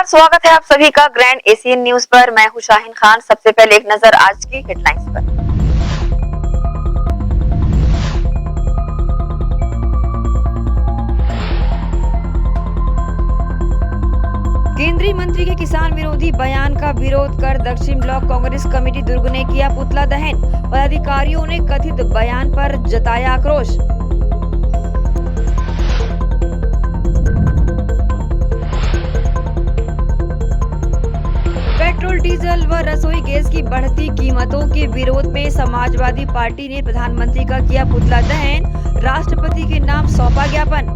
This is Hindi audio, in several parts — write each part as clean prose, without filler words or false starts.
नमस्कार, स्वागत है आप सभी का ग्रैंड एशियन न्यूज पर। मैं हूं शाहीन खान। सबसे पहले एक नजर आज की हेडलाइंस पर। केंद्रीय मंत्री के किसान विरोधी बयान का विरोध कर दक्षिण ब्लॉक कांग्रेस कमेटी दुर्ग ने किया पुतला दहन। पदाधिकारियों ने कथित बयान पर जताया आक्रोश। पेट्रोल, डीजल व रसोई गैस की बढ़ती कीमतों के विरोध में समाजवादी पार्टी ने प्रधानमंत्री का किया पुतला दहन। राष्ट्रपति के नाम सौंपा ज्ञापन।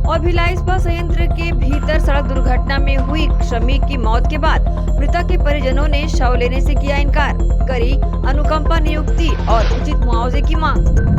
और भिलाई इस्पात संयंत्र के भीतर सड़क दुर्घटना में हुई श्रमिक की मौत के बाद मृतक के परिजनों ने शव लेने से किया इनकार। करी अनुकंपा नियुक्ति और उचित मुआवजे की मांग।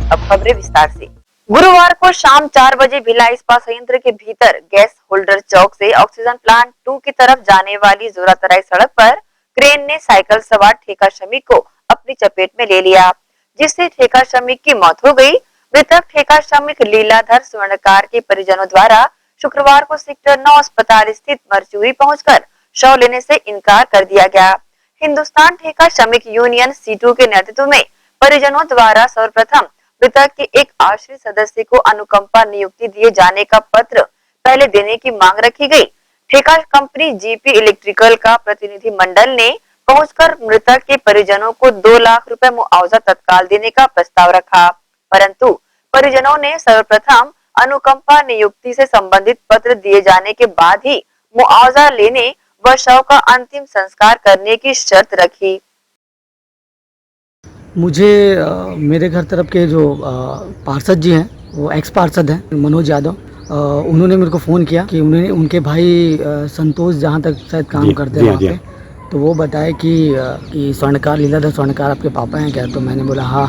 अब खबरें विस्तार से। गुरुवार को शाम 4 बजे भिलाई इस्पात संयंत्र के भीतर गैस होल्डर चौक से ऑक्सीजन प्लांट 2 की तरफ जाने वाली जोरातराई सड़क पर क्रेन ने साइकिल सवार ठेका श्रमिक को अपनी चपेट में ले लिया, जिससे ठेका श्रमिक की मौत हो गई। मृतक ठेका श्रमिक लीलाधर स्वर्णकार के परिजनों द्वारा शुक्रवार को सेक्टर 9 अस्पताल स्थित मरचूरी पहुंचकर शव लेने से इनकार कर दिया गया। हिंदुस्तान ठेका श्रमिक यूनियन C2 के नेतृत्व में परिजनों द्वारा सर्वप्रथम मृतक के एक आश्रित सदस्य को अनुकंपा नियुक्ति दिए जाने का पत्र पहले देने की मांग रखी गई। ठेका कंपनी GP इलेक्ट्रिकल का प्रतिनिधि मंडल ने पहुंचकर मृतक के परिजनों को 2 लाख रुपए मुआवजा तत्काल देने का प्रस्ताव रखा, परंतु परिजनों ने सर्वप्रथम अनुकंपा नियुक्ति से संबंधित पत्र दिए जाने के बाद ही मुआवजा लेने व शव का अंतिम संस्कार करने की शर्त रखी। मुझे मेरे घर तरफ के जो पार्षद जी हैं, वो एक्स पार्षद हैं मनोज यादव, उन्होंने मेरे को फ़ोन किया कि उनके भाई संतोष जहाँ तक शायद काम करते हैं वहाँ पे, तो वो बताए कि स्वर्णकार, लीलाधर स्वर्णकार आपके पापा हैं क्या? तो मैंने बोला हाँ।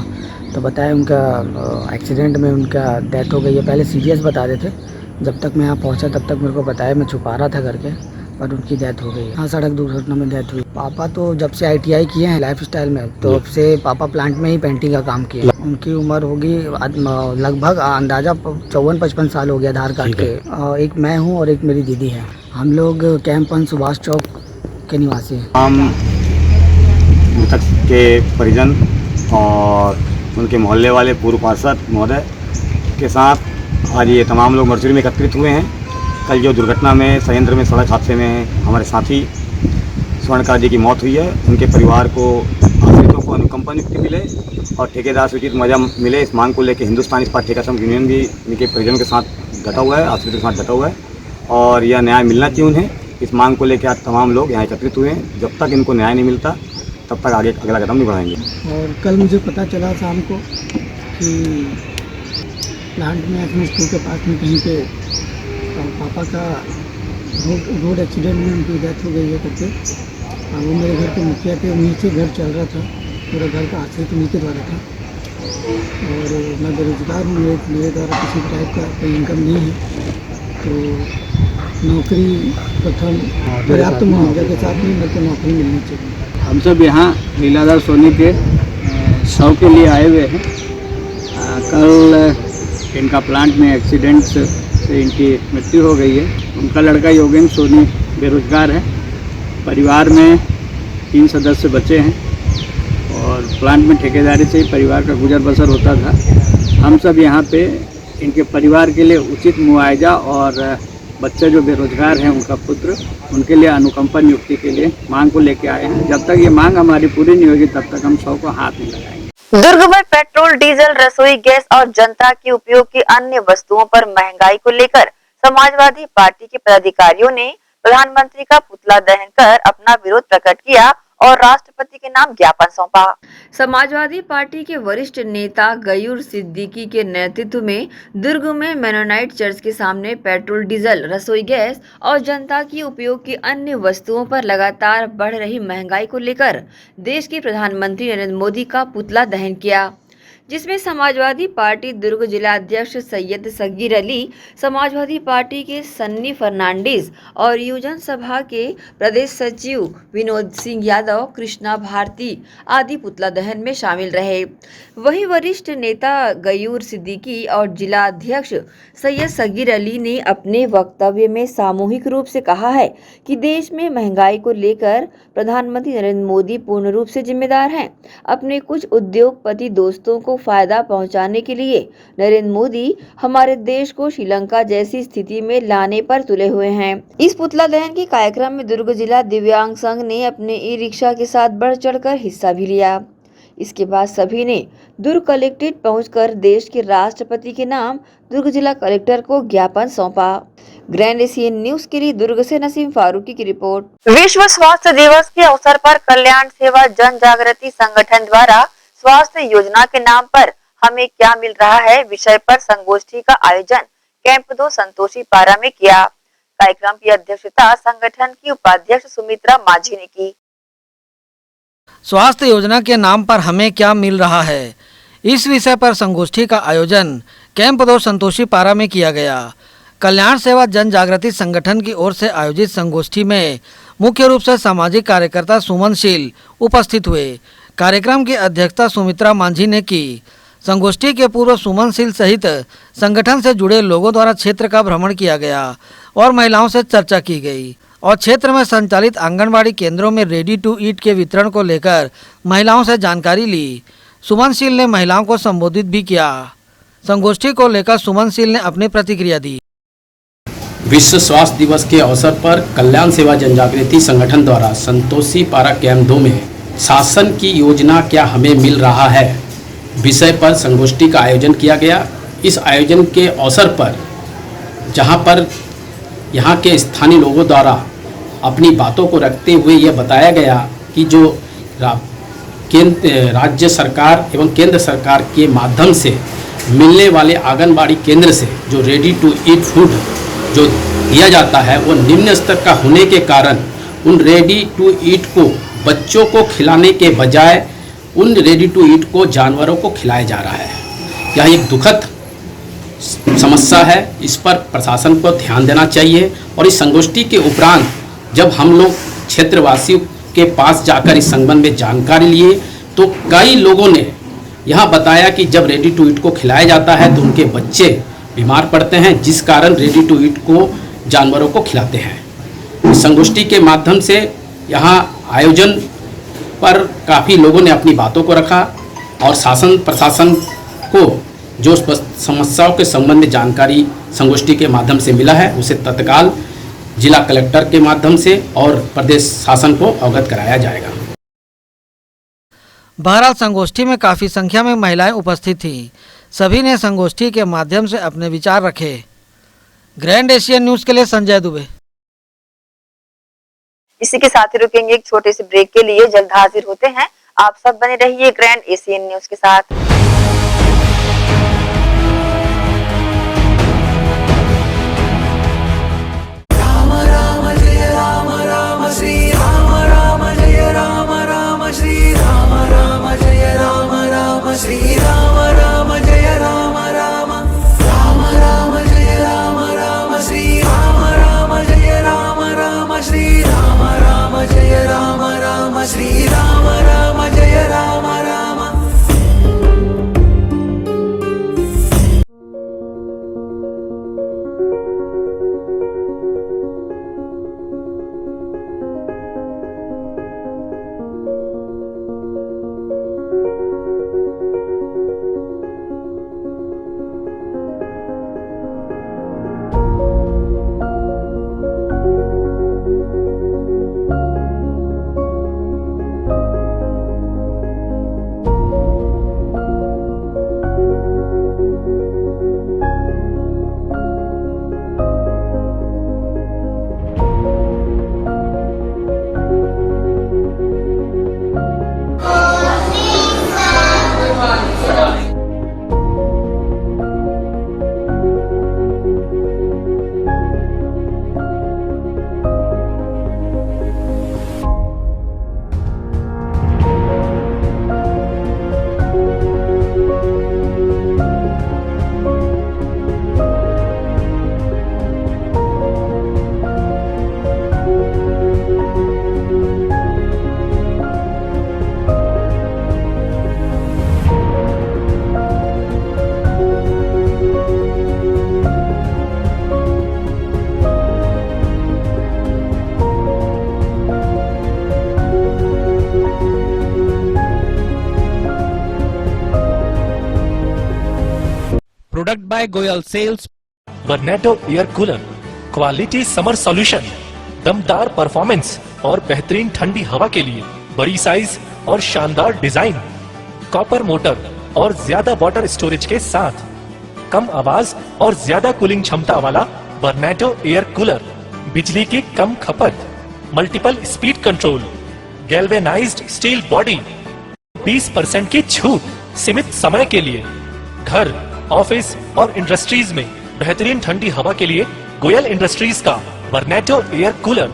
तो बताया उनका एक्सीडेंट में उनका डेथ हो गई है। पहले सीरियस बता रहे थे, जब तक मैं यहाँ पहुँचा तब तक मेरे को बताया, मैं छुपा रहा था करके, पर उनकी डेथ हो गई है। हाँ, सड़क दुर्घटना में डेथ हुई। पापा तो जब से ITI किए हैं लाइफ स्टाइल में, तो तब से पापा प्लांट में ही पेंटिंग का काम किए। उनकी उम्र होगी लगभग अंदाजा 54-55 साल हो गया आधार कार्ड के। एक मैं हूँ और एक मेरी दीदी है। हम लोग कैंप 1 सुभाष चौक के निवासी हैं। हम मृतक के परिजन और उनके मोहल्ले वाले पूर्व पार्षद महोदय के साथ आज ये तमाम लोग मरचुरी में एकत्रित हुए हैं। कल जो दुर्घटना में संयंत्र में सड़क हादसे में हमारे साथी स्वर्णकार जी की मौत हुई है, उनके परिवार को आश्रितों को अनुकंपा नियुक्ति मिले और ठेकेदार से उचित मुआवजा मिले, इस मांग को लेकर हिंदुस्तान इस्पात ठेका श्रमिक यूनियन भी इनके परिजनों के साथ डटा हुआ है, आश्रितों के साथ डटा हुआ है और यह न्याय मिलना चाहिए उन्हें। इस मांग को लेकर आज तमाम लोग यहाँ एकत्रित हुए हैं। जब तक इनको न्याय नहीं मिलता तब तक आगे अगला कदम नहीं बढ़ाएंगे। और कल मुझे पता चला शाम को कि प्लांट में अपने स्कूल के पास में कहीं पे पापा का रोड एक्सीडेंट में उनकी डेथ हो गई है करके। वो मेरे घर के मुखिया थे, उन्हीं से घर चल रहा था, पूरा घर का आश्रित उन्हीं के द्वारा था और मैं बेरोजगार हूँ, मेरे द्वारा किसी टाइप का कोई इनकम नहीं है, तो नौकरी प्रथम पर्याप्त मुआवजा के साथ में मेरे को नौकरी मिलनी चाहिए। हम सब यहाँ लीलाधर सोनी के शव के लिए आए हुए हैं। कल इनका प्लांट में एक्सीडेंट से इनकी मृत्यु हो गई है। उनका लड़का योगेंद्र सोनी बेरोजगार है। परिवार में 3 सदस्य बचे हैं और प्लांट में ठेकेदारी से ही परिवार का गुजर बसर होता था। हम सब यहाँ पे इनके परिवार के लिए उचित मुआवजा और बच्चे जो बेरोजगार हैं उनका पुत्र, उनके लिए अनुकंपा नियुक्ति के लिए मांग को लेके आए हैं। जब तक ये मांग हमारी पूरी नहीं होगी तब तक हम शव को हाथ नहीं लगाएंगे। दुर्ग में पेट्रोल, डीजल, रसोई गैस और जनता के उपयोग की अन्य वस्तुओं पर महंगाई को लेकर समाजवादी पार्टी के पदाधिकारियों ने प्रधानमंत्री का पुतला दहन कर अपना विरोध प्रकट किया और राष्ट्रपति के नाम ज्ञापन सौंपा। समाजवादी पार्टी के वरिष्ठ नेता गयूर सिद्दीकी के नेतृत्व में दुर्ग में मेनोनाइट चर्च के सामने पेट्रोल, डीजल, रसोई गैस और जनता की उपयोग की अन्य वस्तुओं पर लगातार बढ़ रही महंगाई को लेकर देश के प्रधानमंत्री नरेंद्र मोदी का पुतला दहन किया। जिसमें समाजवादी पार्टी दुर्ग जिला अध्यक्ष सैयद सगीर अली, समाजवादी पार्टी के सन्नी फर्नांडिस और युवजन सभा के प्रदेश सचिव विनोद सिंह यादव, कृष्णा भारती आदि पुतला दहन में शामिल रहे। वहीं वरिष्ठ नेता गयूर सिद्दीकी और जिला अध्यक्ष सैयद सगीर अली ने अपने वक्तव्य में सामूहिक रूप से कहा है कि देश में महंगाई को लेकर प्रधानमंत्री नरेंद्र मोदी पूर्ण रूप से जिम्मेदार हैं। अपने कुछ उद्योगपति दोस्तों को फायदा पहुंचाने के लिए नरेंद्र मोदी हमारे देश को श्रीलंका जैसी स्थिति में लाने पर तुले हुए हैं। इस पुतला दहन के कार्यक्रम में दुर्ग जिला दिव्यांग संघ ने अपने ई रिक्शा के साथ बढ़ चढ़कर हिस्सा भी लिया। इसके बाद सभी ने दुर्ग कलेक्ट्रेट पहुंचकर देश के राष्ट्रपति के नाम दुर्ग जिला कलेक्टर को ज्ञापन सौंपा। ग्रैंड एशियन न्यूज के लिए दुर्ग से नसीम फारूकी की रिपोर्ट। विश्व स्वास्थ्य दिवस के अवसर पर कल्याण सेवा जन जागृति संगठन द्वारा स्वास्थ्य योजना के नाम पर हमें क्या मिल रहा है विषय पर संगोष्ठी का आयोजन कैंप 2 संतोषी पारा में किया। कार्यक्रम की अध्यक्षता संगठन की उपाध्यक्ष सुमित्रा माझी ने की। स्वास्थ्य योजना के नाम पर हमें क्या मिल रहा है, इस विषय पर संगोष्ठी का आयोजन कैंप 2 संतोषी पारा में किया गया। कल्याण सेवा जन जागृति संगठन की ओर से आयोजित संगोष्ठी में मुख्य रूप से सामाजिक कार्यकर्ता सुमनशील उपस्थित हुए। कार्यक्रम की अध्यक्षता सुमित्रा मांझी ने की। संगोष्ठी के पूर्व सुमनशील सहित संगठन से जुड़े लोगों द्वारा क्षेत्र का भ्रमण किया गया और महिलाओं से चर्चा की गई और क्षेत्र में संचालित आंगनबाड़ी केंद्रों में रेडी टू ईट के वितरण को लेकर महिलाओं से जानकारी ली। सुमनशील ने महिलाओं को संबोधित भी किया। संगोष्ठी को लेकर सुमनशील ने अपनी प्रतिक्रिया दी। विश्व स्वास्थ्य दिवस के अवसर पर कल्याण सेवा जनजागृति संगठन द्वारा संतोषी पारा कैंप 2 में शासन की योजना क्या हमें मिल रहा है विषय पर संगोष्ठी का आयोजन किया गया। इस आयोजन के अवसर पर जहां पर यहां के स्थानीय लोगों द्वारा अपनी बातों को रखते हुए यह बताया गया कि जो राज्य सरकार एवं केंद्र सरकार के माध्यम से मिलने वाले आंगनबाड़ी केंद्र से जो रेडी टू ईट फूड जो दिया जाता है वो निम्न स्तर का होने के कारण उन रेडी टू ईट को बच्चों को खिलाने के बजाय उन रेडी टू ईट को जानवरों को खिलाया जा रहा है। यह एक दुखद समस्या है, इस पर प्रशासन को ध्यान देना चाहिए। और इस संगोष्ठी के उपरांत जब हम लोग क्षेत्रवासियों के पास जाकर इस संबंध में जानकारी लिए तो कई लोगों ने यह बताया कि जब रेडी टू ईट को खिलाया जाता है तो उनके बच्चे बीमार पड़ते हैं, जिस कारण रेडी टू ईट को जानवरों को खिलाते हैं। इस संगोष्ठी के माध्यम से यहाँ आयोजन पर काफ़ी लोगों ने अपनी बातों को रखा और शासन प्रशासन को जो समस्याओं के संबंध में जानकारी संगोष्ठी के माध्यम से मिला है उसे तत्काल जिला कलेक्टर के माध्यम से और प्रदेश शासन को अवगत कराया जाएगा। बहरहाल संगोष्ठी में काफ़ी संख्या में महिलाएं उपस्थित थीं। सभी ने संगोष्ठी के माध्यम से अपने विचार रखे। ग्रैंड एशियन न्यूज़ के लिए संजय दुबे। इसी के साथ ही रुकेंगे एक छोटे से ब्रेक के लिए, जल्द हाजिर होते हैं। आप सब बने रहिए ग्रैंड एशियन न्यूज़ के साथ। Product by Goyal sales. वर्नेटो air cooler, quality summer solution, दमदार परफॉर्मेंस और बेहतरीन ठंडी हवा के लिए बड़ी साइज और शानदार डिजाइन, कॉपर मोटर और ज्यादा वाटर स्टोरेज के साथ कम आवाज और ज्यादा कूलिंग क्षमता वाला वर्नेटो एयर कूलर, बिजली की कम खपत, multiple speed control, galvanised steel body, 20% की छूट, सीमित समय के लिए। घर, ऑफिस और इंडस्ट्रीज में बेहतरीन ठंडी हवा के लिए गोयल इंडस्ट्रीज का वर्नेटो air cooler.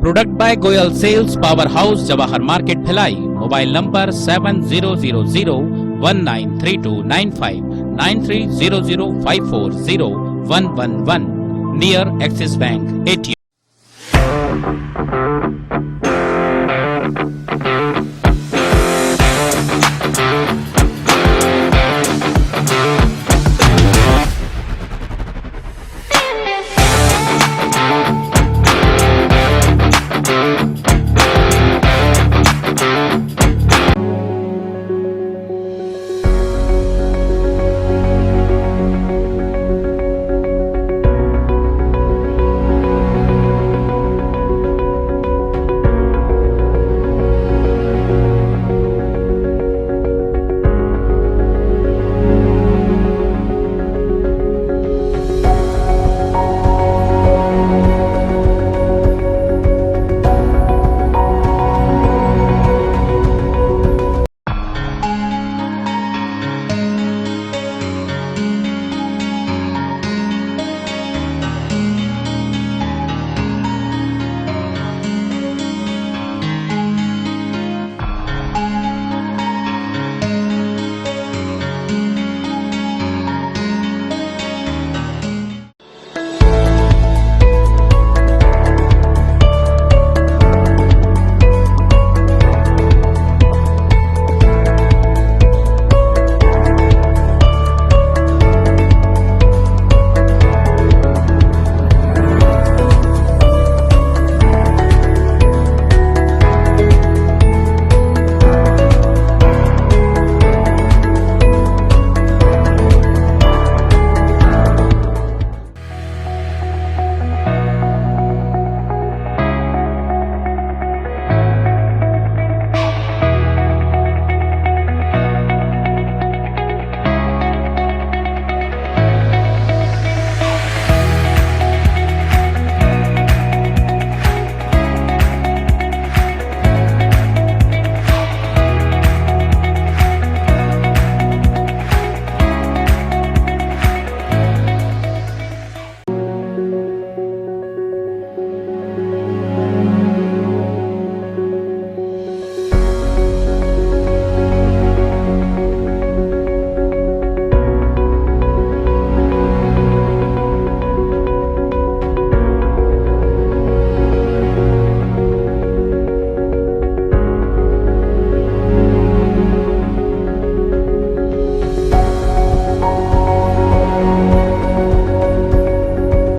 Product by Goyal sales, power house, Jawahar market, Bhilai. Mobile number 7000193295, 9300540111, near Axis bank ATM।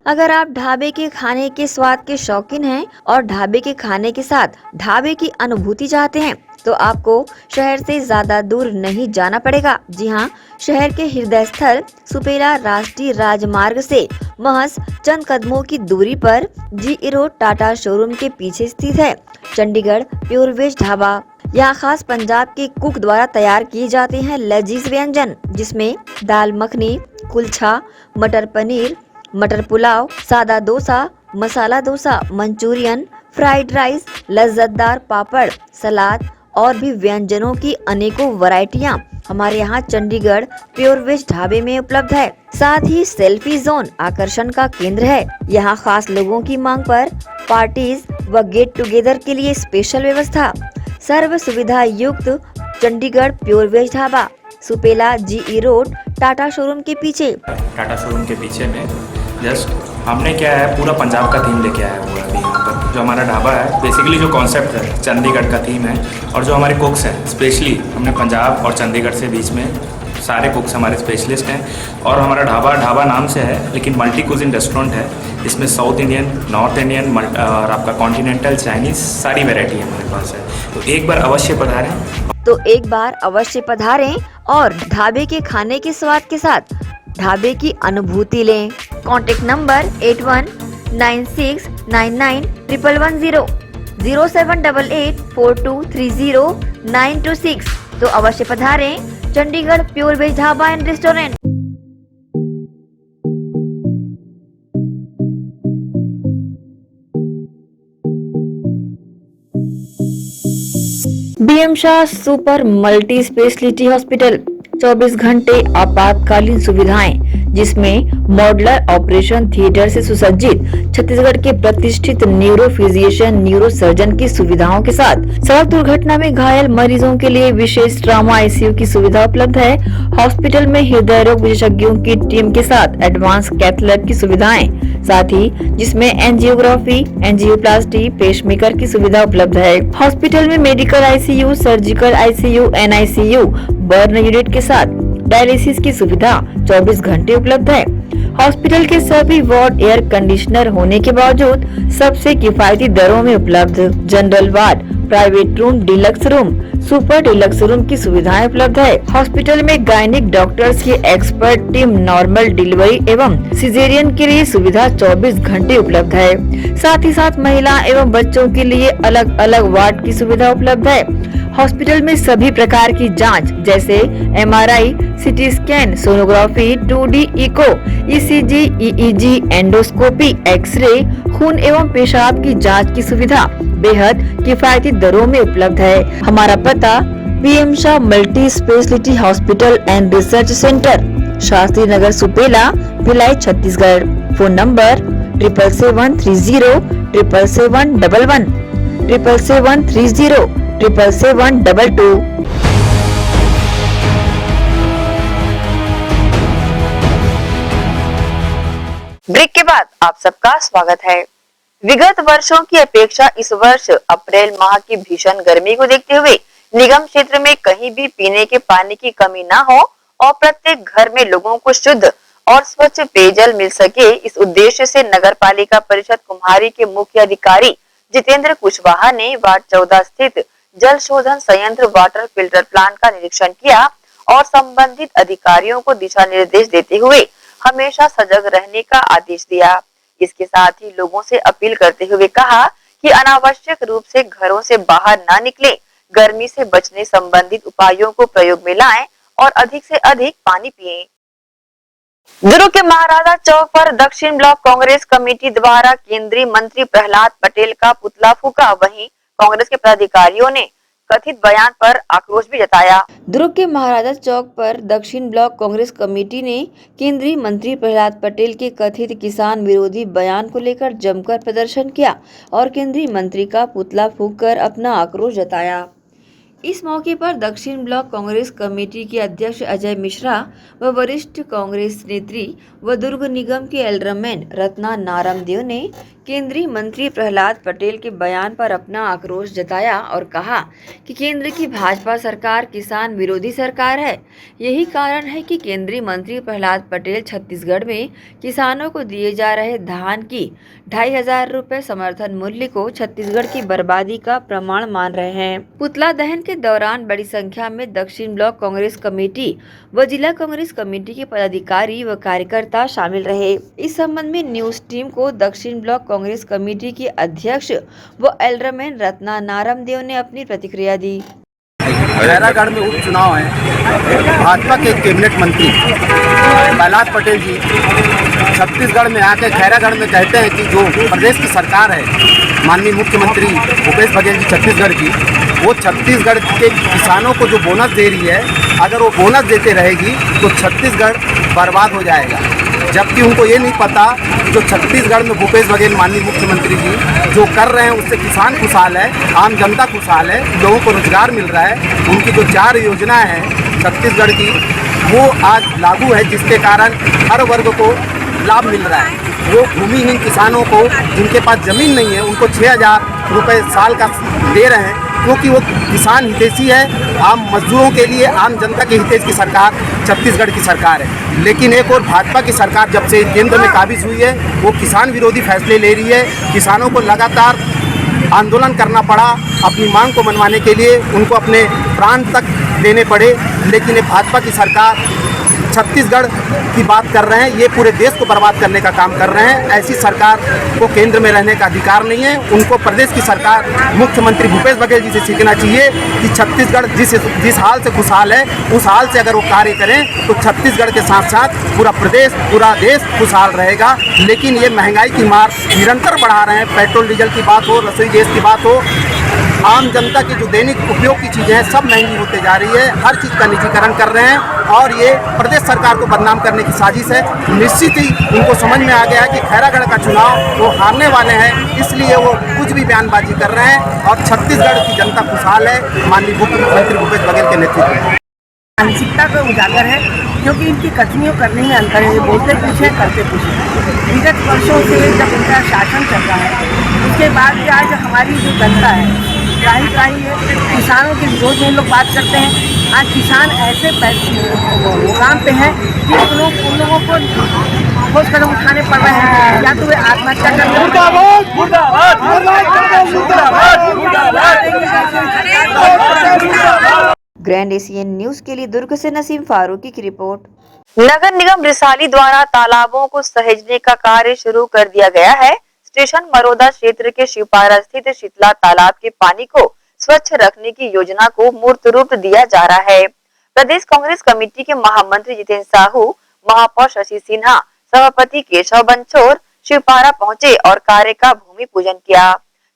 अगर आप ढाबे के खाने के स्वाद के शौकीन हैं और ढाबे के खाने के साथ ढाबे की अनुभूति चाहते हैं तो आपको शहर से ज्यादा दूर नहीं जाना पड़ेगा। जी हाँ, शहर के हृदय स्थल सुपेला राष्ट्रीय राजमार्ग से महज चंद कदमों की दूरी पर GE रोड टाटा शोरूम के पीछे स्थित है चंडीगढ़ प्योर वेज ढाबा। यहाँ खास पंजाब के कुक द्वारा तैयार किए जाते हैं लजीज व्यंजन, जिसमें दाल मखनी, कुलचा, मटर पनीर, मटर पुलाव, सादा dosa, masala dosa, Manchurian, fried rice, लज्जतदार पापड़, सलाद और भी व्यंजनों की अनेकों वैरायटियां हमारे यहाँ चंडीगढ़ प्योर वेज ढाबे में उपलब्ध है। साथ ही सेल्फी जोन आकर्षण का केंद्र है। यहाँ खास लोगों की मांग पर पार्टीज व गेट टुगेदर के लिए स्पेशल व्यवस्था। सर्व सुविधा युक्त Chandigarh pure veg dhaba, Supela GE road Tata showroom के पीछे। टाटा शोरूम के पीछे में जस्ट हमने क्या है पूरा पंजाब का थीम लेके आया हुआ है। यहाँ पर जो हमारा ढाबा है बेसिकली जो कॉन्सेप्ट है चंडीगढ़ का थीम है और जो हमारे कुक्स हैं स्पेशली हमने पंजाब और चंडीगढ़ से बीच में सारे कुक्स हमारे स्पेशलिस्ट हैं और हमारा ढाबा नाम से है लेकिन मल्टी कुजिन रेस्टोरेंट है। इसमें साउथ इंडियन, नॉर्थ इंडियन और आपका कॉन्टिनेंटल, चाइनीज़ सारी वैरायटी हमारे पास है। तो एक बार अवश्य पधारें और ढाबे के खाने के स्वाद के साथ ढाबे की अनुभूति लें। Contact number 8196991110, 0788423096। तो अवश्य पधारें Chandigarh pure veg dhaba and restaurant. BM Shah super multi speciality hospital, 24 घंटे आपातकालीन सुविधाएं, जिसमें मॉडुलर ऑपरेशन थिएटर से सुसज्जित छत्तीसगढ़ के प्रतिष्ठित न्यूरो फिजिशियन, न्यूरो सर्जन की सुविधाओं के साथ सड़क दुर्घटना में घायल मरीजों के लिए विशेष ट्रॉमा आईसीयू की सुविधा उपलब्ध है। हॉस्पिटल में हृदय रोग विशेषज्ञों की टीम के साथ एडवांस कैथ लैब की सुविधाएं, साथ ही जिसमें एंजियोग्राफी, एंजियोप्लास्टी, पेसमेकर की सुविधा उपलब्ध है। हॉस्पिटल में medical ICU, surgical ICU, NICU, burn unit के साथ डायलिसिस की सुविधा 24 घंटे उपलब्ध है। हॉस्पिटल के सभी वार्ड एयर कंडीशनर होने के बावजूद सबसे किफायती दरों में उपलब्ध। General ward, private room, deluxe room, super deluxe room की सुविधाएं उपलब्ध है। हॉस्पिटल में गायनिक डॉक्टर्स की एक्सपर्ट टीम नॉर्मल डिलीवरी एवं सिजेरियन के लिए सुविधा 24 घंटे उपलब्ध है। साथ ही साथ महिला एवं बच्चों के लिए अलग अलग वार्ड की सुविधा उपलब्ध है। हॉस्पिटल में सभी प्रकार की जांच जैसे MRI, CT scan, sonography, 2D echo, ECG, EEG, endoscopy, X ray, खून एवं पेशाब की जांच की सुविधा बेहद किफायती दरों में उपलब्ध है। हमारा पता BM Shah multi speciality hospital and research centre, Shastri Nagar, Supela, Bhilai, Chhattisgarh. Phone number 7730777111, 77307772। Break के बाद आप सबका स्वागत है। विगत वर्षों की अपेक्षा इस वर्ष अप्रैल माह की भीषण गर्मी को देखते हुए निगम क्षेत्र में कहीं भी पीने के पानी की कमी न हो और प्रत्येक घर में लोगों को शुद्ध और स्वच्छ पेयजल मिल सके, इस उद्देश्य से नगर पालिका परिषद कुम्हारी के मुख्य अधिकारी जितेंद्र कुशवाहा ने वार्ड 14 स्थित जल शोधन संयंत्र वाटर फिल्टर प्लांट का निरीक्षण किया और संबंधित अधिकारियों को दिशा निर्देश देते हुए हमेशा सजग रहने का आदेश दिया। इसके साथ ही लोगों से अपील करते हुए कहा कि अनावश्यक रूप से घरों से बाहर न निकले, गर्मी से बचने संबंधित उपायों को प्रयोग में लाएं और अधिक से अधिक पानी पिएं। दुर्ग के महाराजा चौक पर दक्षिण ब्लॉक कांग्रेस कमेटी द्वारा केंद्रीय मंत्री प्रहलाद पटेल का पुतला फूका। वहीं कांग्रेस के पदाधिकारियों ने कथित बयान पर आक्रोश भी जताया। दुर्ग के महाराजा चौक पर दक्षिण ब्लॉक कांग्रेस कमेटी ने केंद्रीय मंत्री प्रहलाद पटेल के कथित किसान विरोधी बयान को लेकर जमकर प्रदर्शन किया और केंद्रीय मंत्री का पुतला फूंककर अपना आक्रोश जताया। इस मौके पर दक्षिण ब्लॉक कांग्रेस कमेटी के अध्यक्ष अजय मिश्रा व वरिष्ठ कांग्रेस नेत्री व दुर्ग निगम के एल्डरमैन रत्ना नारामदेव ने केंद्रीय मंत्री प्रहलाद पटेल के बयान पर अपना आक्रोश जताया और कहा कि केंद्र की भाजपा सरकार किसान विरोधी सरकार है। यही कारण है कि केंद्रीय मंत्री प्रहलाद पटेल छत्तीसगढ़ में किसानों को दिए जा रहे धान की 2500 रुपए समर्थन मूल्य को छत्तीसगढ़ की बर्बादी का प्रमाण मान रहे हैं। पुतला दहन के दौरान बड़ी संख्या में दक्षिण ब्लॉक कांग्रेस कमेटी व जिला कांग्रेस कमेटी के पदाधिकारी व कार्यकर्ता शामिल रहे। इस संबंध में न्यूज टीम को दक्षिण ब्लॉक कांग्रेस कमेटी के अध्यक्ष व एल्डरमैन रत्ना नारामदेव ने अपनी प्रतिक्रिया दी। खैरागढ़ में उपचुनाव है। भाजपा के कैबिनेट मंत्री प्रहलाद पटेल जी छत्तीसगढ़ में आके खैरागढ़ में कहते हैं कि जो प्रदेश की सरकार है, माननीय मुख्यमंत्री भूपेश बघेल जी छत्तीसगढ़ की, वो छत्तीसगढ़ के किसानों को जो बोनस दे रही है, अगर वो बोनस देते रहेगी तो छत्तीसगढ़ बर्बाद हो जाएगा। जबकि उनको ये नहीं पता जो छत्तीसगढ़ में भूपेश बघेल माननीय मुख्यमंत्री जी जो कर रहे हैं उससे किसान खुशहाल है, आम जनता खुशहाल है, लोगों को रोजगार मिल रहा है। उनकी जो 4 योजनाएं हैं छत्तीसगढ़ की वो आज लागू है, जिसके कारण हर वर्ग को लाभ मिल रहा है। वो भूमिहीन किसानों को जिनके पास ज़मीन नहीं है उनको 6000 रुपये साल का दे रहे हैं, क्योंकि वो किसान हितैषी है, आम मजदूरों के लिए, आम जनता के हितैषी की सरकार छत्तीसगढ़ की सरकार है। लेकिन एक और भाजपा की सरकार जब से केंद्र में काबिज हुई है, वो किसान विरोधी फैसले ले रही है। किसानों को लगातार आंदोलन करना पड़ा, अपनी मांग को मनवाने के लिए उनको अपने प्राण तक देने पड़े। लेकिन ये भाजपा की सरकार छत्तीसगढ़ की बात कर रहे हैं, ये पूरे देश को बर्बाद करने का काम कर रहे हैं। ऐसी सरकार को केंद्र में रहने का अधिकार नहीं है। उनको प्रदेश की सरकार, मुख्यमंत्री भूपेश बघेल जी से सीखना चाहिए कि छत्तीसगढ़ जिस हाल से खुशहाल है, उस हाल से अगर वो कार्य करें तो छत्तीसगढ़ के साथ साथ पूरा प्रदेश, पूरा देश खुशहाल रहेगा। लेकिन ये महंगाई की मार निरंतर बढ़ा रहे हैं। पेट्रोल डीजल की बात हो, रसोई गैस की बात हो, आम जनता की जो दैनिक उपयोग की चीज़ें हैं सब महंगी होते जा रही है। हर चीज़ का निजीकरण कर रहे हैं और ये प्रदेश सरकार को बदनाम करने की साजिश है। निश्चित ही उनको समझ में आ गया है कि खैरागढ़ का चुनाव वो हारने वाले हैं, इसलिए वो कुछ भी बयानबाजी कर रहे हैं और छत्तीसगढ़ की जनता खुशहाल है माननीय मुख्यमंत्री भूपेश बघेल के नेतृत्व में। मानसिकता का उजागर है, क्योंकि इनकी कथनियों करने में अंतर है। ये बोलते कुछ है, करते कुछ है। विगत वर्षों से जब उनका शासन चल रहा है, उसके बाद भी आज हमारी जो जनता है त्राही है। किसानों के विरोध में लोग बात करते हैं। आज किसान ऐसे मुकाम पे हैं कि उन लोगों को ठोस कदम उठाने पड़ रहे हैं, या तो वे आत्महत्या कर रहे हैं। ग्रैंड एशियन न्यूज के लिए दुर्ग से नसीम फारूकी की रिपोर्ट। नगर निगम रिसाली द्वारा तालाबों को सहेजने का कार्य शुरू कर दिया गया है। स्टेशन मरोदा क्षेत्र के शिवपारा स्थित शीतला तालाब के पानी को स्वच्छ रखने की योजना को मूर्त रूप दिया जा रहा है। प्रदेश कांग्रेस कमेटी के महामंत्री जितेंद्र साहू, महापौर शशि सिन्हा, सभापति केशव बंचोर शिवपारा पहुंचे और कार्य का भूमि पूजन किया।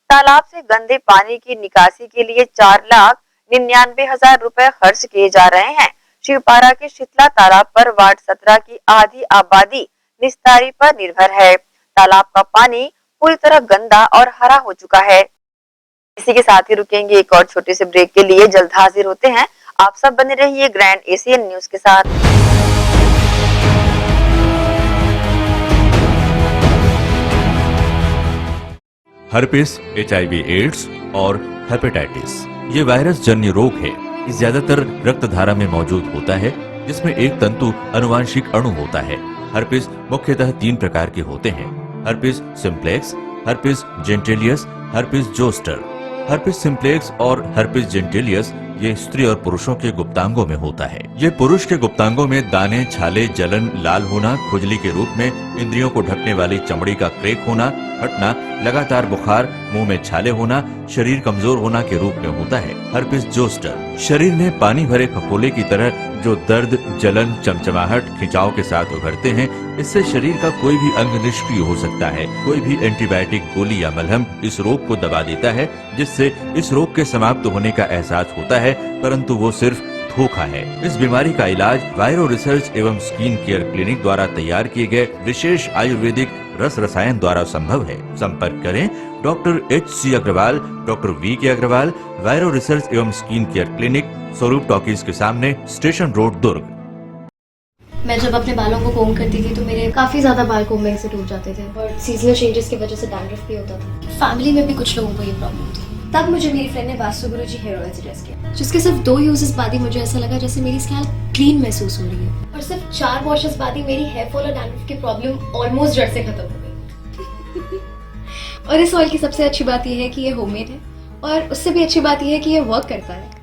तालाब से गंदे पानी की निकासी के लिए 4,99,000 रुपए खर्च किए जा रहे हैं। शिवपारा के शीतला तालाब पर वार्ड 17 की आधी आबादी निस्तारी पर निर्भर है। तालाब का पानी पूरी तरह गंदा और हरा हो चुका है। इसी के साथ ही रुकेंगे एक और छोटे से ब्रेक के लिए। जल्द हाजिर होते हैं। आप सब बने रहिए ग्रैंड एशियन न्यूज के साथ। हर्पिस, HIV एड्स और हेपेटाइटिस ये वायरस जन्य रोग है। ये ज्यादातर रक्त धारा में मौजूद होता है, जिसमें एक तंतु अनुवांशिक अणु होता है। हर्पिस मुख्यतः 3 प्रकार के होते हैं: herpes simplex, herpes genitalis, herpes zoster. Herpes simplex और हर्पिस जेंटिलियस ये स्त्री और पुरुषों के गुप्तांगों में होता है। ये पुरुष के गुप्तांगों में दाने, छाले, जलन, लाल होना, खुजली के रूप में, इंद्रियों को ढकने वाली चमड़ी का क्रेक होना, हटना, लगातार बुखार, मुंह में छाले होना, शरीर कमजोर होना के रूप में होता है। हर्पिस जोस्टर शरीर में पानी भरे खपोले की तरह जो दर्द, जलन, चमचमाहट, खिंचाव के साथ उभरते हैं। इससे शरीर का कोई भी अंग निष्क्रिय हो सकता है। कोई भी एंटीबायोटिक गोली या मलहम इस रोग को दबा देता है, जिससे इस रोग के समाप्त होने का एहसास होता है, परंतु वो सिर्फ धोखा है। इस बीमारी का इलाज वायरो रिसर्च एवं स्किन केयर क्लिनिक द्वारा तैयार किए गए विशेष आयुर्वेदिक रस रसायन द्वारा संभव है। संपर्क करें doctor HC Agarwal, doctor VK Agarwal, viro research एवं skin care clinic, Swaroop talkies के सामने, स्टेशन रोड, दुर्ग। मैं जब अपने बालों को कोम करती थी तो मेरे काफी ज्यादा बाल कोम्बिंग से टूट जाते थे और सीजनल चेंजेस की वजह से डैंड्रफ भी होता था। फैमिली में भी कुछ लोगों को ये प्रॉब्लम थी। तब मुझे मेरी फ्रेंड ने वास्तु गुरुजी हेयर ऑयल सजेस्ट किया, जिसके सिर्फ 2 यूजेस बाद ही मुझे ऐसा लगा जैसे मेरी स्कैल्प क्लीन महसूस हो रही है, और सिर्फ 4 वॉशेस बाद ही मेरी हेयर फॉल और डैंड्रफ की प्रॉब्लम ऑलमोस्ट जड़ से खत्म हो गई। और इस ऑयल की सबसे अच्छी बात यह है कि ये होममेड है, और उससे भी अच्छी बात यह है कि ये वर्क करता है।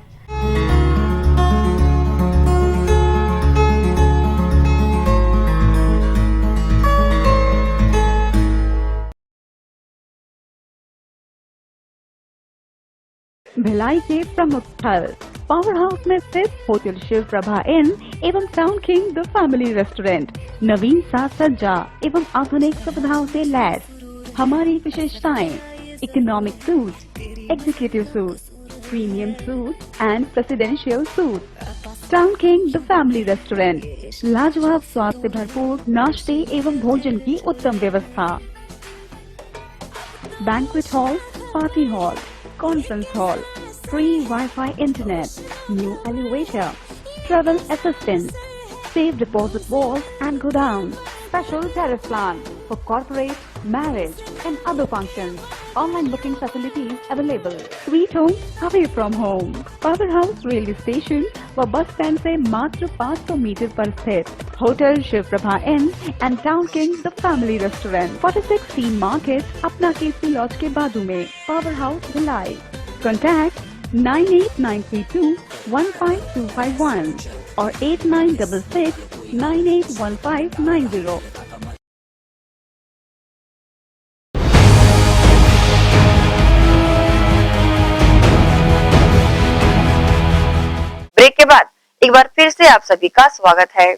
भिलाई के प्रमुख स्थल पावर हाउस में स्थित होटल शिव प्रभा इन एवं town king the family restaurant नवीन साज सज्जा एवं आधुनिक सुविधाओं से लैस। हमारी विशेषताएं: economic suite, executive suite, premium suite and presidential suite. Town king the family restaurant, लाजवाब स्वाद से भरपूर नाश्ते एवं भोजन की उत्तम व्यवस्था। Banquet hall, party hall, conference hall, free Wi-Fi internet, new elevator, travel assistance, safe deposit vault and godown, special tariff plan for corporate, marriage and other functions. online booking facilities available. Sweet home away from home. Power House railway station व बस स्टैंड से मात्र 500 मीटर पर स्थित hotel Shiv Prabha inn and town king the family restaurant 46 C market अपना केसरी लॉज के बाजू में पावर हाउस भिलाई. Contact 98932 15251 और 8966 981590. ब्रेक के बाद एक बार फिर से आप सभी का स्वागत है।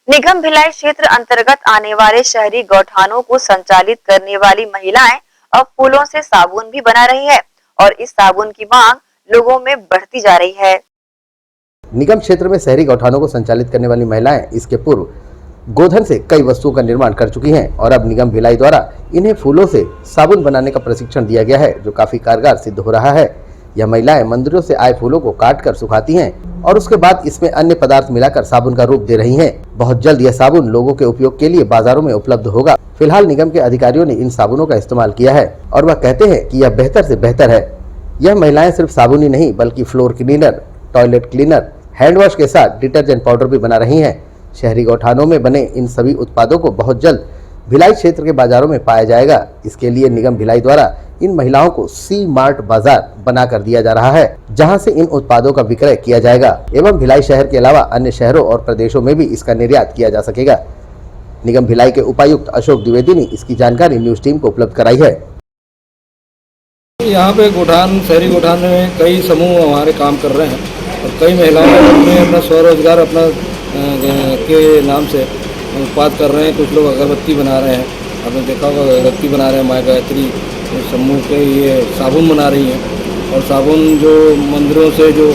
निगम भिलाई क्षेत्र अंतर्गत आने वाले शहरी गौठानों को संचालित करने वाली महिलाएं अब फूलों से साबुन भी बना रही है और इस साबुन की मांग लोगों में बढ़ती जा रही है। निगम क्षेत्र में शहरी गौठानों को संचालित करने वाली महिलाएं इसके पूर्व गोधन से कई वस्तुओं का निर्माण कर चुकी हैं और अब निगम भिलाई द्वारा इन्हें फूलों से साबुन बनाने का प्रशिक्षण दिया गया है, जो काफी कारगर सिद्ध हो रहा है। यह महिलाएं मंदिरों से आए फूलों को काट कर सुखाती हैं और उसके बाद इसमें अन्य पदार्थ मिलाकर साबुन का रूप दे रही हैं। बहुत जल्द यह साबुन लोगों के उपयोग के लिए बाजारों में उपलब्ध होगा। फिलहाल निगम के अधिकारियों ने इन साबुनों का इस्तेमाल किया है और वह कहते हैं कि यह बेहतर से बेहतर है। यह महिलाएं सिर्फ साबुन ही नहीं बल्कि floor cleaner, toilet cleaner, hand wash के साथ डिटर्जेंट पाउडर भी बना रही हैं। शहरी गौठानों में बने इन सभी उत्पादों को बहुत जल्द भिलाई क्षेत्र के बाजारों में पाया जाएगा। इसके लिए निगम भिलाई द्वारा इन महिलाओं को सी मार्ट बाजार बना कर दिया जा रहा है, जहां से इन उत्पादों का विक्रय किया जाएगा एवं भिलाई शहर के अलावा अन्य शहरों और प्रदेशों में भी इसका निर्यात किया जा सकेगा। निगम भिलाई के उपायुक्त अशोक द्विवेदी ने इसकी जानकारी न्यूज टीम को उपलब्ध कराई है। यहाँ पे गोठान, शहरी गोठान में कई समूह हमारे काम कर रहे हैं और कई महिलाओं ने अपना स्वरोजगार अपना के नाम से उत्पाद कर रहे हैं। कुछ लोग अगरबत्ती बना रहे हैं, आपने देखा होगा अगरबत्ती बना रहे हैं। माँ गायत्री समूह के ये साबुन बना रही हैं और साबुन जो मंदिरों से जो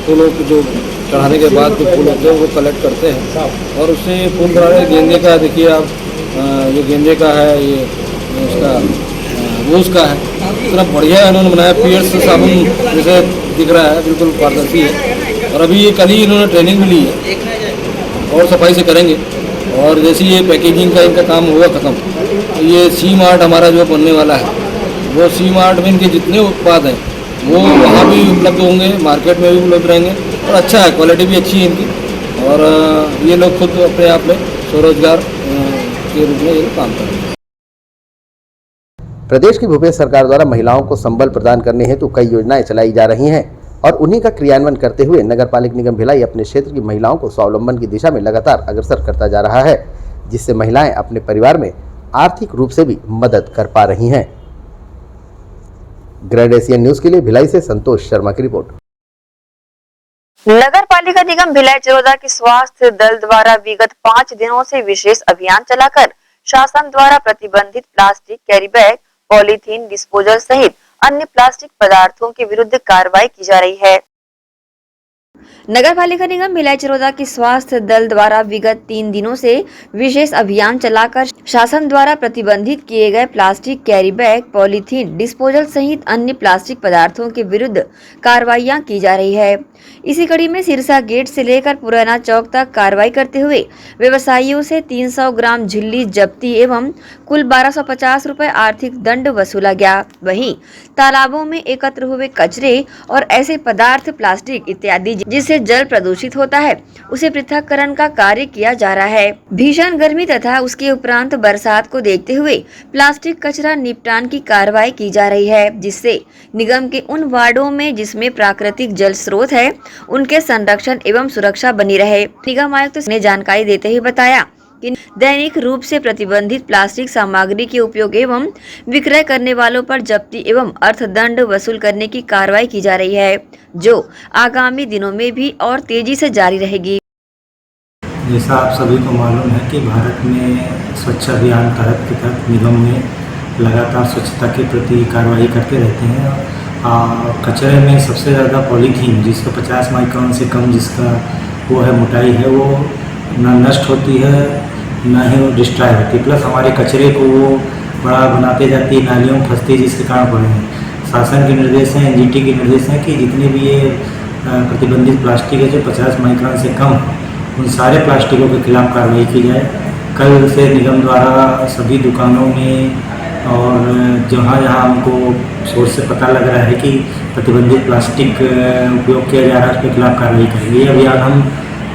फूलों को जो चढ़ाने के बाद जो फूल होते हैं वो कलेक्ट करते हैं और उससे फूल बना रहे हैं। गेंदे का देखिए आप, ये गेंदे का है, ये उसका रोज़ का है, इतना बढ़िया इन्होंने बनाया। पियर्स साबुन जैसे दिख रहा है, बिल्कुल पारदर्शी है और अभी ये कल ही इन्होंने ट्रेनिंग भी ली है और सफाई से करेंगे और जैसे ये पैकेजिंग का इनका काम हुआ ख़त्म तो ये सी मार्ट हमारा जो बनने वाला है वो सी मार्ट में इनके जितने उत्पाद हैं वो वहाँ भी उपलब्ध होंगे, मार्केट में भी उपलब्ध रहेंगे और अच्छा है, क्वालिटी भी अच्छी है इनकी और ये लोग खुद अपने आप में स्वरोजगार के रूप में ये काम कर रहे हैं। प्रदेश की भूपेश सरकार द्वारा महिलाओं को संबल प्रदान करने हेतु कई योजनाएं चलाई जा रही हैं और उन्हीं का क्रियान्वयन करते हुए नगर पालिक निगम भिलाई अपने क्षेत्र की महिलाओं को स्वावलंबन की दिशा में लगातार अग्रसर करता जा रहा है, जिससे महिलाएं अपने परिवार में आर्थिक रूप से भी मदद कर पा रही हैं। ग्रेड एशियन न्यूज के लिए भिलाई से संतोष शर्मा की रिपोर्ट। नगर पालिका निगम भिलाई चरोदा के स्वास्थ्य दल द्वारा विगत 5 दिनों से विशेष अभियान चलाकर शासन द्वारा प्रतिबंधित plastic, carry bag, polythene, disposal सहित अन्य प्लास्टिक पदार्थों के विरुद्ध कार्रवाई की जा रही है। नगर पालिका निगम भिलाई चरोदा के स्वास्थ्य दल द्वारा विगत 3 दिनों से विशेष अभियान चलाकर शासन द्वारा प्रतिबंधित किए गए plastic, carry bag, polythene, disposal सहित अन्य प्लास्टिक पदार्थों के विरुद्ध कार्रवाइयां की जा रही है। इसी कड़ी में सिरसा गेट से लेकर पुराना चौक तक कार्रवाई करते हुए व्यवसायियों से 300 ग्राम झिल्ली जब्ती एवं कुल 1250 रुपए आर्थिक दंड वसूला गया। वहीं तालाबों में एकत्र हुए कचरे और ऐसे पदार्थ, प्लास्टिक इत्यादि जिससे जल प्रदूषित होता है, उसे पृथक्करण का कार्य किया जा रहा है। भीषण गर्मी तथा उसके उपरांत बरसात को देखते हुए प्लास्टिक कचरा निपटान की कार्रवाई की जा रही है, जिससे निगम के उन वार्डों में जिसमें प्राकृतिक जल स्रोत है उनके संरक्षण एवं सुरक्षा बनी रहे। निगम आयुक्त ने जानकारी देते हुए बताया कि दैनिक रूप से प्रतिबंधित प्लास्टिक सामग्री के उपयोग एवं विक्रय करने वालों पर जब्ती एवं अर्थदंड वसूल करने की कार्रवाई की जा रही है, जो आगामी दिनों में भी और तेजी से जारी रहेगी। जैसा आप सभी को मालूम है कि भारत में स्वच्छ अभियान के तहत निगम में लगातार स्वच्छता के प्रति कार्रवाई करते रहते हैं। कचरे में सबसे ज़्यादा पॉलीथीन, जिसका 50 माइक्रोन से कम जिसका वो है मोटाई है, वो न नष्ट होती है न ही वो डिस्ट्रॉय होती है, प्लस हमारे कचरे को वो बड़ा बनाते जाती है, नालियों में फंसती है, जिसके कारण पड़े हैं। शासन के निर्देश हैं, एनजीटी के निर्देश हैं कि जितने भी ये प्रतिबंधित प्लास्टिक है जो 50 माइक्रोन से कम, उन सारे प्लास्टिकों के खिलाफ कार्रवाई की जाए। कल से निगम द्वारा सभी दुकानों में और जहाँ जहाँ हमको सोर्स से पता लग रहा है कि प्रतिबंधित प्लास्टिक उपयोग किया जा रहा है उसके खिलाफ कार्रवाई करेंगे। ये अभियान हम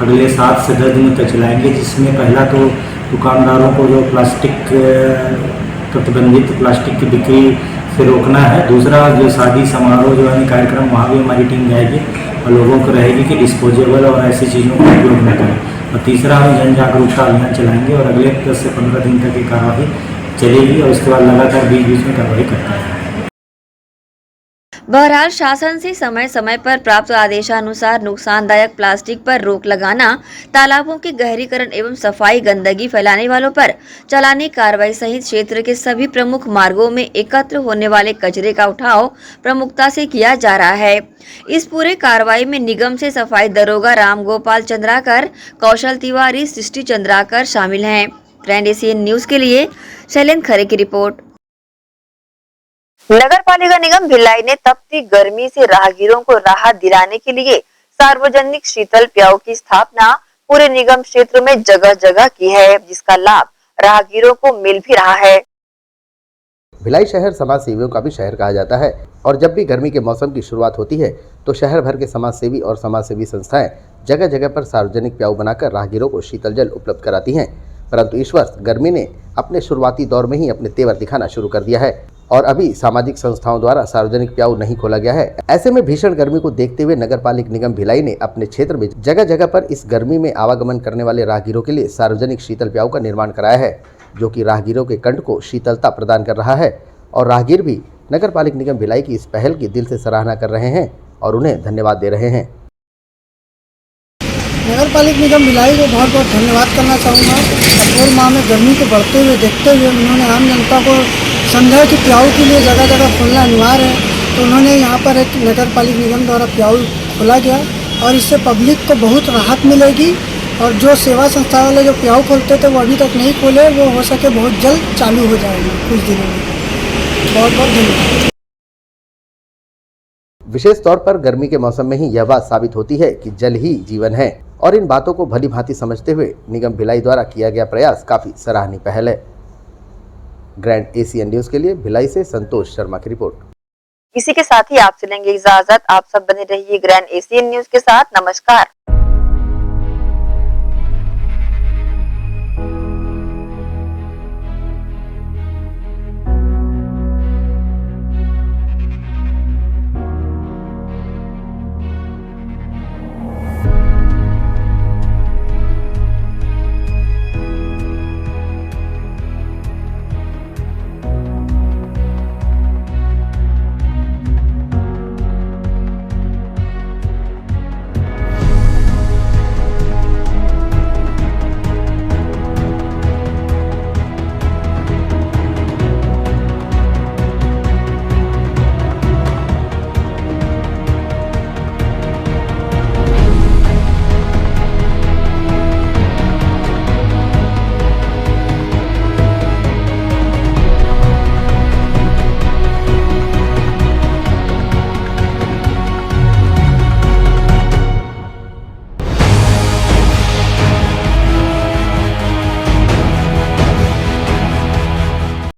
अगले 7 से 10 दिनों तक चलाएंगे, जिसमें पहला तो दुकानदारों को जो प्रतिबंधित प्लास्टिक की बिक्री से रोकना है। दूसरा जो शादी समारोह जो अन्य कार्यक्रम वहाँ भी हमारी टीम जाएगी और लोगों को रहेगी कि डिस्पोजेबल और ऐसी चीज़ों का उपयोग न करें। और तीसरा हम जन जागरूकता अभियान चलाएंगे और अगले 10 से 15 दिन तक ये कार्रवाई चलेगी और उसके बाद लगातार बीच बीच में कार्रवाई करते हैं। बहरहाल शासन से समय समय पर प्राप्त आदेशानुसार नुकसानदायक प्लास्टिक पर रोक लगाना, तालाबों के गहरीकरण एवं सफाई, गंदगी फैलाने वालों पर चालानी कार्रवाई सहित क्षेत्र के सभी प्रमुख मार्गों में एकत्र होने वाले कचरे का उठाव प्रमुखता से किया जा रहा है। इस पूरे कार्रवाई में निगम से सफाई दरोगा रामगोपाल चंद्राकर, कौशल तिवारी, सृष्टि चंद्राकर शामिल हैं। ग्रैंड एशियन न्यूज के लिए शैलेंद्र खरे की रिपोर्ट। नगर पालिका निगम भिलाई ने तपती गर्मी से राहगीरों को राहत दिलाने के लिए सार्वजनिक शीतल प्याऊ की स्थापना पूरे निगम क्षेत्र में जगह जगह की है, जिसका लाभ राहगीरों को मिल भी रहा है। भिलाई शहर समाज सेवियों का भी शहर कहा जाता है और जब भी गर्मी के मौसम की शुरुआत होती है तो शहर भर के समाज सेवी और समाज सेवी संस्थाएं जगह जगह पर सार्वजनिक प्याऊ बनाकर राहगीरों को शीतल जल उपलब्ध कराती हैं। परंतु इस वर्ष गर्मी ने अपने शुरुआती दौर में ही अपने तेवर दिखाना शुरू कर दिया है और अभी सामाजिक संस्थाओं द्वारा सार्वजनिक प्याऊ नहीं खोला गया है। ऐसे में भीषण गर्मी को देखते हुए नगर पालिक निगम भिलाई ने अपने क्षेत्र में जगह जगह पर इस गर्मी में आवागमन करने वाले राहगीरों के लिए सार्वजनिक शीतल प्याऊ का निर्माण कराया है, जो कि राहगीरों के कंठ को शीतलता प्रदान कर रहा है और राहगीर भी नगर पालिक निगम भिलाई की इस पहल की दिल से सराहना कर रहे हैं और उन्हें धन्यवाद दे रहे हैं। नगर पालिक निगम भिलाई को बहुत बहुत धन्यवाद करना चाहूँगा। अप्रैल माह में गर्मी को बढ़ते हुए देखते हुए उन्होंने आम जनता को समझा कि प्याऊ के लिए जगह जगह खोलना अनिवार्य है, तो उन्होंने यहाँ पर एक नगर पालिक निगम द्वारा प्याऊ खोला गया और इससे पब्लिक को बहुत राहत मिलेगी और जो सेवा संस्था वाले जो प्याऊ खोलते थे वो अभी तक नहीं खोले, वो हो सके बहुत जल्द चालू हो जाएंगे कुछ दिनों में। बहुत बहुत धन्यवाद। विशेष तौर पर गर्मी के मौसम में ही यह बात साबित होती है कि जल ही जीवन है और इन बातों को भली भांति समझते हुए निगम भिलाई द्वारा किया गया प्रयास काफी सराहनीय पहल है। ग्रैंड एशियन न्यूज के लिए भिलाई से संतोष शर्मा की रिपोर्ट। इसी के साथ ही आपसे लेंगे इजाजत। आप सब बने रहिए ग्रैंड एशियन न्यूज के साथ। नमस्कार।